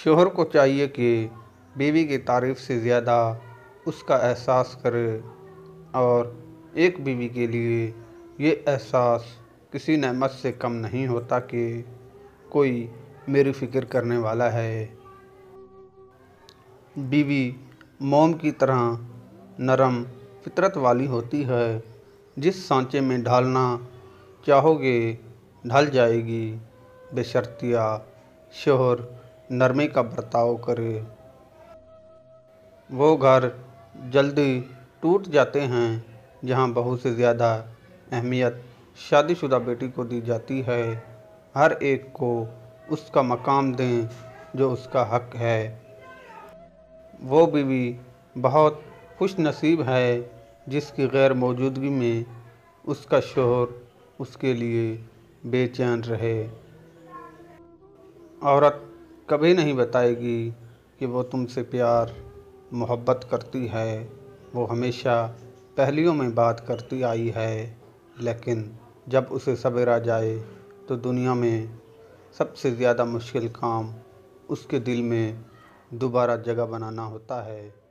शौहर को चाहिए कि बीवी की तारीफ़ से ज़्यादा उसका एहसास करे, और एक बीवी के लिए ये एहसास किसी नेमत से कम नहीं होता कि कोई मेरी फ़िक्र करने वाला है। बीवी मोम की तरह नरम फितरत वाली होती है, जिस सांचे में ढालना चाहोगे ढल जाएगी, बशर्तिया शौहर नरमी का बर्ताव करे। वो घर जल्दी टूट जाते हैं जहाँ बहू से ज़्यादा अहमियत शादीशुदा बेटी को दी जाती है। हर एक को उसका मकाम दें जो उसका हक है। वो बीवी बहुत खुशनसीब है जिसकी गैर मौजूदगी में उसका शौहर उसके लिए बेचैन रहे। औरत कभी नहीं बताएगी कि वो तुमसे प्यार मोहब्बत करती है। वो हमेशा पहेलियों में बात करती आई है, लेकिन जब उसे सवेरा जाए तो दुनिया में सबसे ज़्यादा मुश्किल काम उसके दिल में दोबारा जगह बनाना होता है।